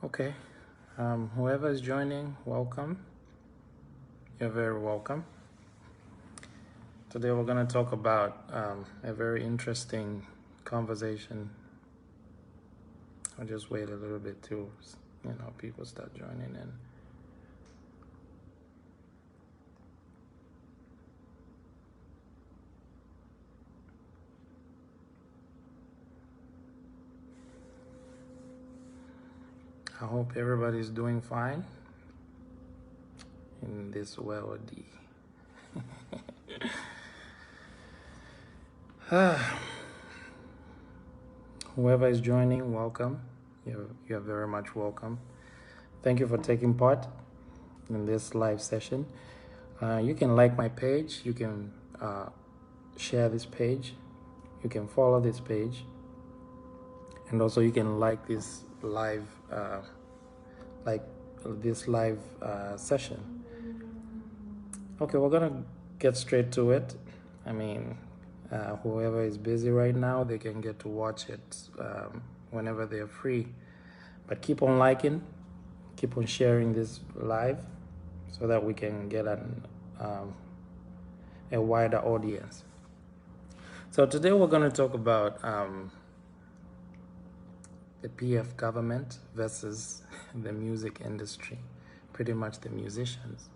Okay, whoever is joining, welcome. You're very welcome. Today we're going to talk about a very interesting conversation. I'll just wait a little bit till people start joining in. I hope everybody's doing fine in this world. Whoever is joining, welcome. You're very much welcome. Thank you for taking part in this live session. You can like my page. You can share this page. You can follow this page. And also you can like this live session. Okay, we're gonna get straight to it. I mean, whoever is busy right now, they can get to watch it whenever they're free. But keep on liking, keep on sharing this live so that we can get a wider audience. So today we're going to talk about the PF government versus the music industry, pretty much the musicians,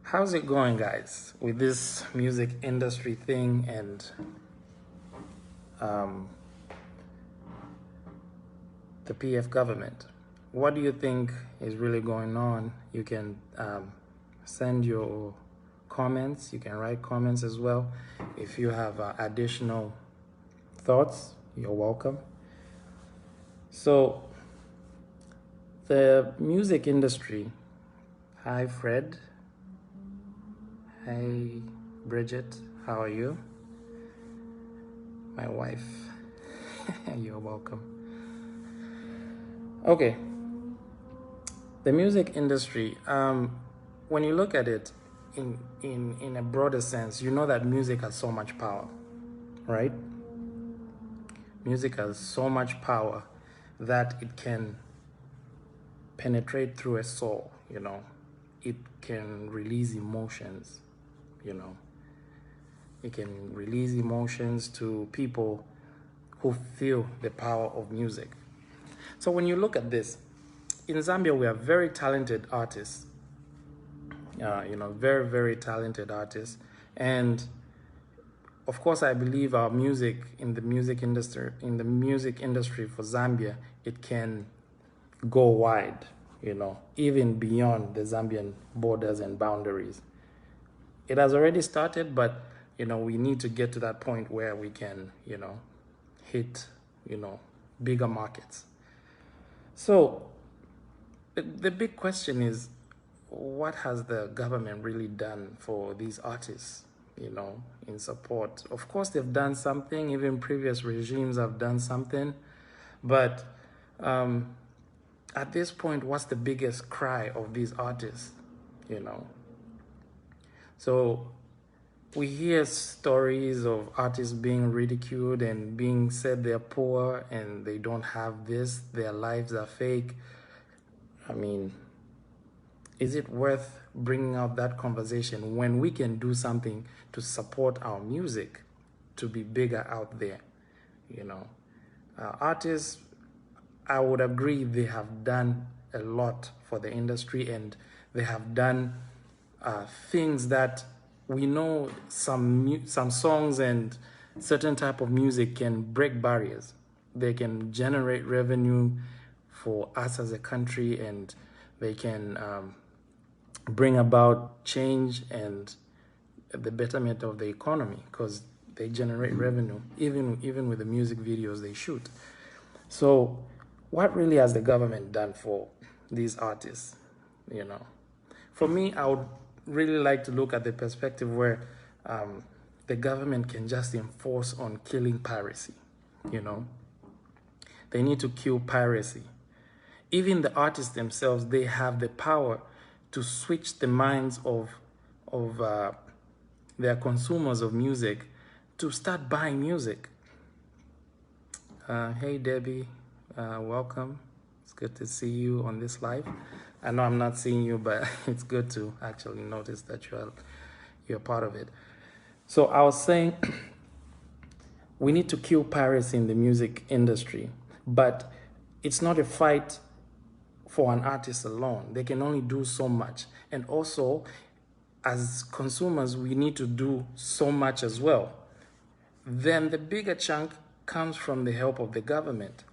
How's it going, guys, with this music industry thing and the PF government? What do you think is really going on? You can send your comments. You can write comments as well. If you have additional thoughts, you're welcome. So the music industry, hi Fred, hey Bridget, how are you? My wife, you're welcome. Okay, the music industry, when you look at it in a broader sense, you know that music has so much power, right? Music has so much power that it can penetrate through a soul, It can release emotions, It can release emotions to people who feel the power of music. So when you look at this, in Zambia, we are very talented artists, very, very talented artists. And of course, I believe our music in the music industry for Zambia, it can go wide, even beyond the Zambian borders and boundaries. It has already started, but, we need to get to that point where we can, hit, bigger markets. So the big question is, what has the government really done for these artists, in support? Of course, they've done something. Even previous regimes have done something. But at this point, what's the biggest cry of these artists, So we hear stories of artists being ridiculed and being said they're poor and they don't have this, their lives are fake. I mean, is it worth bringing out that conversation when we can do something to support our music to be bigger out there? Artists, I would agree, they have done a lot for the industry, and they have done things that we know some songs and certain type of music can break barriers. They can generate revenue for us as a country, and they can bring about change and the betterment of the economy because they generate revenue, even with the music videos they shoot. So what really has the government done for these artists? For me, I would really like to look at the perspective where the government can just enforce on killing piracy. They need to kill piracy. Even the artists themselves, they have the power to switch the minds of their consumers of music to start buying music. Hey Debbie, welcome. It's good to see you on this live. I know I'm not seeing you, but it's good to actually notice that you're part of it. So I was saying we need to kill piracy in the music industry, but it's not a fight for an artist alone. They can only do so much. And also, as consumers, we need to do so much as well. Then the bigger chunk comes from the help of the government.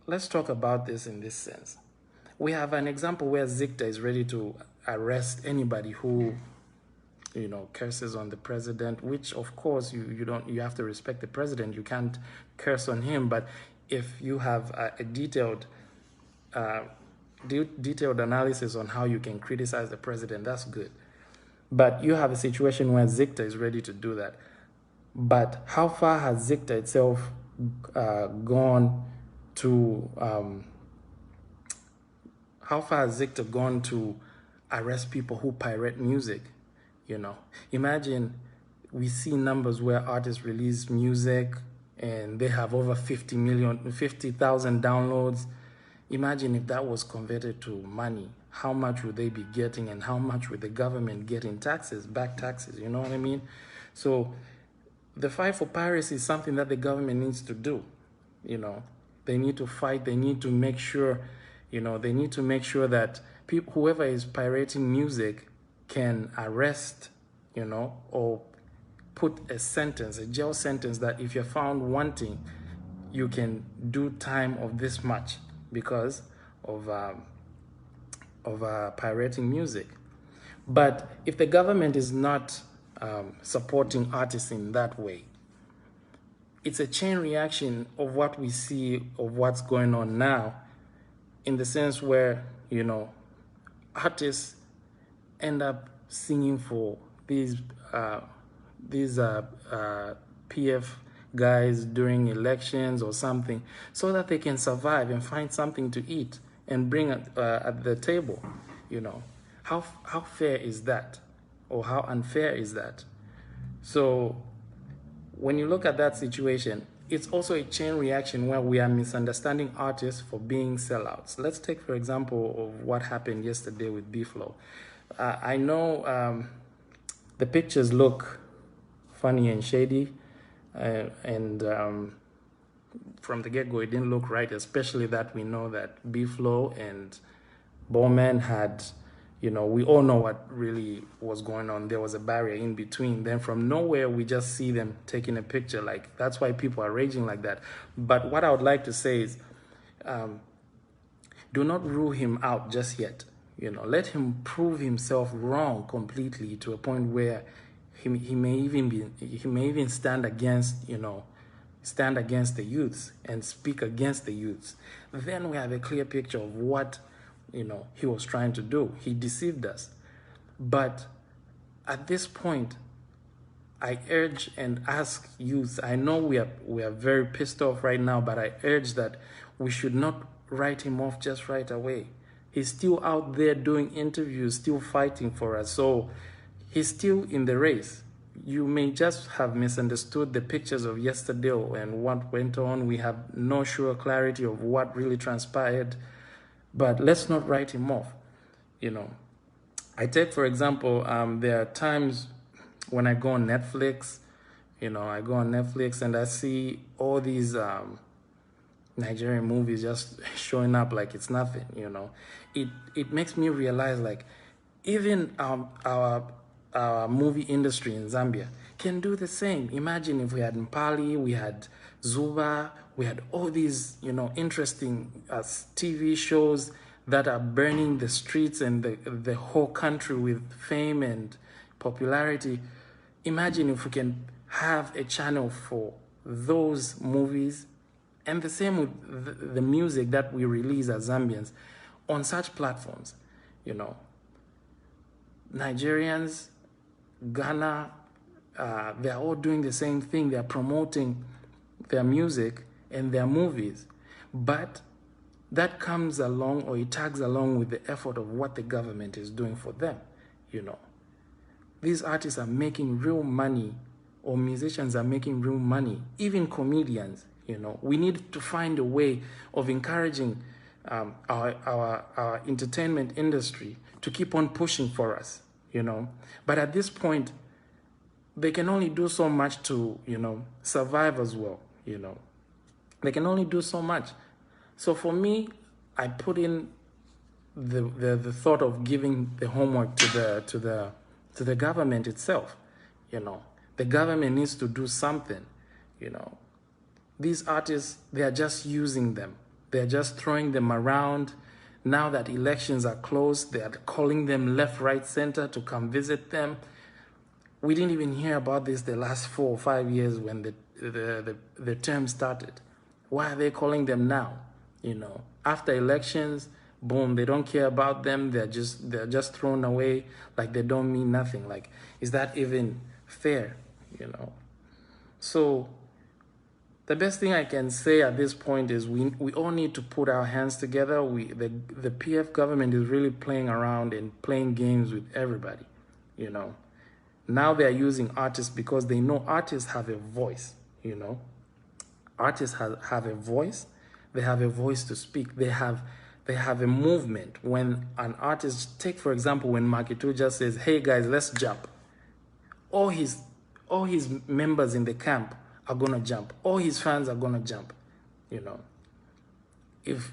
Let's talk about this in this sense. We have an example where Zikta is ready to arrest anybody who, curses on the president, which of course you have to respect the president. You can't curse on him, but if you have a detailed analysis on how you can criticize the president, that's good. But you have a situation where Zikta is ready to do that. But how far has Zikta itself gone to arrest people who pirate music? Imagine we see numbers where artists release music and they have over 50,000 downloads. Imagine if that was converted to money. How much would they be getting, and how much would the government get in taxes, back taxes? You know what I mean? So the fight for piracy is something that the government needs to do. They need to fight. They need to make sure, that whoever is pirating music can arrest, or put a jail sentence that if you're found wanting, you can do time of this much because of pirating music. But if the government is not supporting artists in that way, it's a chain reaction of what we see of what's going on now, in the sense where, artists end up singing for these PF guys during elections or something, so that they can survive and find something to eat and bring at the table. How fair is that, or how unfair is that? So when you look at that situation, it's also a chain reaction where we are misunderstanding artists for being sellouts. Let's take, for example, of what happened yesterday with B-Flow. I know the pictures look funny and shady, and from the get-go, it didn't look right, especially that we know that B-Flow and Bowman had, we all know what really was going on. There was a barrier in between. Then from nowhere, we just see them taking a picture. Like, that's why people are raging like that. But what I would like to say is, do not rule him out just yet. Let him prove himself wrong completely, to a point where he may even stand against the youths and speak against the youths. Then we have a clear picture of what he was trying to do. He deceived us. But at this point, I urge and ask youth, I know we are very pissed off right now, but I urge that we should not write him off just right away. He's still out there doing interviews, still fighting for us. So he's still in the race. You may just have misunderstood the pictures of yesterday and what went on. We have no sure clarity of what really transpired. But let's not write him off. I take, for example, there are times when I go on Netflix, and I see all these Nigerian movies just showing up like it's nothing. It makes me realize, like, even our movie industry in Zambia can do the same. Imagine if we had Mpali, we had Zuba, we had all these, interesting TV shows that are burning the streets and the whole country with fame and popularity. Imagine if we can have a channel for those movies, and the same with the music that we release as Zambians on such platforms. Nigerians, Ghana, they're all doing the same thing. They're promoting their music and their movies. But that comes along, or it tags along with the effort of what the government is doing for them. These artists are making real money, or musicians are making real money, even comedians. You know, we need to find a way of encouraging our entertainment industry to keep on pushing for us, you know. But at this point, they can only do so much to, you know, survive as well, you know. They can only do so much. So for me, I put in the thought of giving the homework to the government itself, you know. The government needs to do something, you know. These artists, they are just using them. They're just throwing them around. Now that elections are close, they are calling them left, right, center to come visit them. We didn't even hear about this the last 4 or 5 years when the term started. Why are they calling them now? You know, after elections, boom, they don't care about them. They're just thrown away like they don't mean nothing. Like, is that even fair? You know, so the best thing I can say at this point is we all need to put our hands together. The PF government is really playing around and playing games with everybody, you know. Now they're using artists because they know artists have a voice, you know. Artists have a voice. They have a voice to speak. They have a movement. When an artist, take for example, when Makitu just says, "Hey guys, let's jump," all his members in the camp are gonna jump. All his fans are gonna jump, you know. If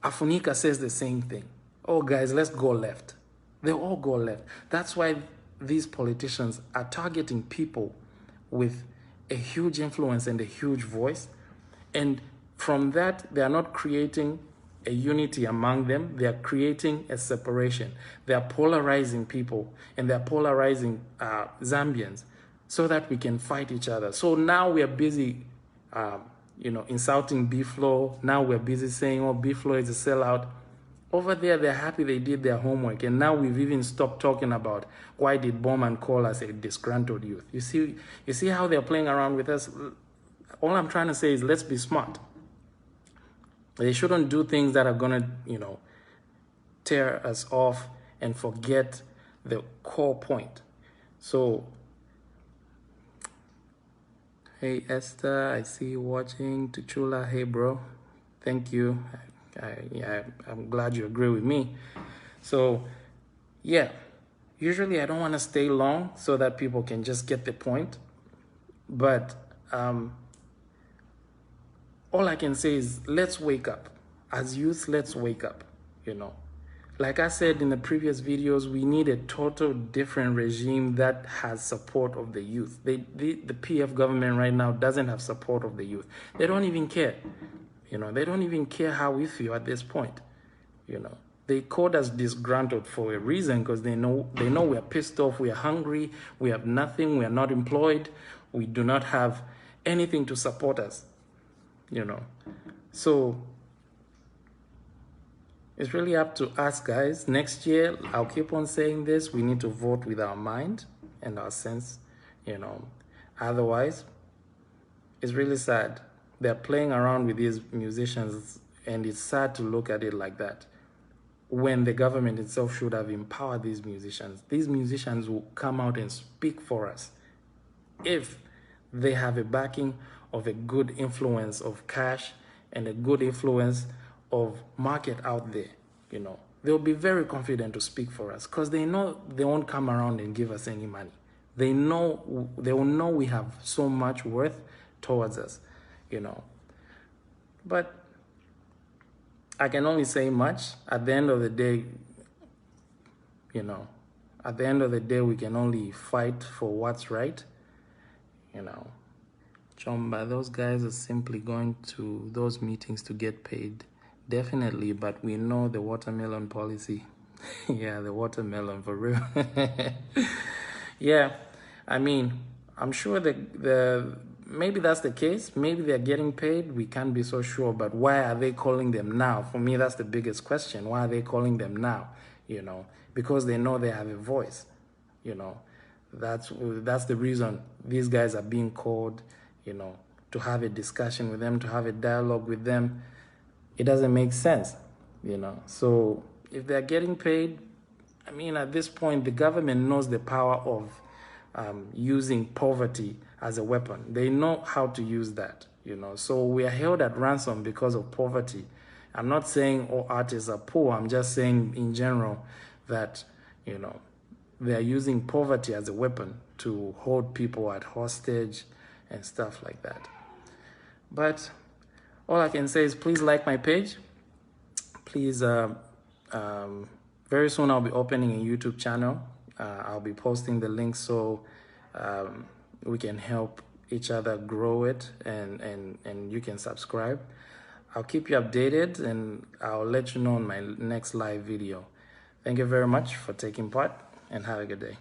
Afunika says the same thing, "Oh guys, let's go left," they all go left. That's why these politicians are targeting people with a huge influence and a huge voice. And from that, they are not creating a unity among them. They are creating a separation. They are polarizing people, and they are polarizing Zambians, so that we can fight each other. So now we are busy, you know, insulting B-Flow. Now we're busy saying, "Oh, B-Flow is a sellout." Over there, they're happy they did their homework. And now we've even stopped talking about why did Bowman call us a disgruntled youth. You see how they're playing around with us? All I'm trying to say is let's be smart. They shouldn't do things that are going to, you know, tear us off and forget the core point. So, hey Esther, I see you watching. Tuchula, hey bro, thank you. I'm glad you agree with me. So yeah, usually I don't want to stay long so that people can just get the point. But all I can say is let's wake up. As youth, let's wake up, you know. Like I said in the previous videos, we need a total different regime that has support of the youth. The PF government right now doesn't have support of the youth. They don't even care. You know, they don't even care how we feel at this point. You know, they called us disgruntled for a reason, because they know we are pissed off, we are hungry, we have nothing, we are not employed, we do not have anything to support us. You know, so it's really up to us, guys. Next year, I'll keep on saying this, we need to vote with our mind and our sense, you know. Otherwise, it's really sad. They're playing around with these musicians, and it's sad to look at it like that, when the government itself should have empowered these musicians. These musicians will come out and speak for us if they have a backing of a good influence of cash and a good influence of market out there. You know, they'll be very confident to speak for us, because they know they won't come around and give us any money. They will know we have so much worth towards us, you know. But I can only say much. At the end of the day, you know, at the end of the day, we can only fight for what's right, you know. Chomba, those guys are simply going to those meetings to get paid. Definitely, but we know the watermelon policy. Yeah, the watermelon, for real. Yeah, I mean, I'm sure maybe that's the case. Maybe they're getting paid. We can't be so sure. But why are they calling them now? For me, that's the biggest question. Why are they calling them now? You know, because they know they have a voice. You know, that's the reason these guys are being called, you know, to have a discussion with them, to have a dialogue with them. It doesn't make sense, you know. So if they're getting paid, I mean, at this point, the government knows the power of using poverty as a weapon. They know how to use that, you know. So we are held at ransom because of poverty. I'm not saying all artists are poor. I'm just saying in general that, you know, they are using poverty as a weapon to hold people at hostage and stuff like that. But all I can say is please like my page. Please, very soon I'll be opening a YouTube channel. I'll be posting the link so we can help each other grow it, and you can subscribe. I'll keep you updated, and I'll let you know in my next live video. Thank you very much for taking part, and have a good day.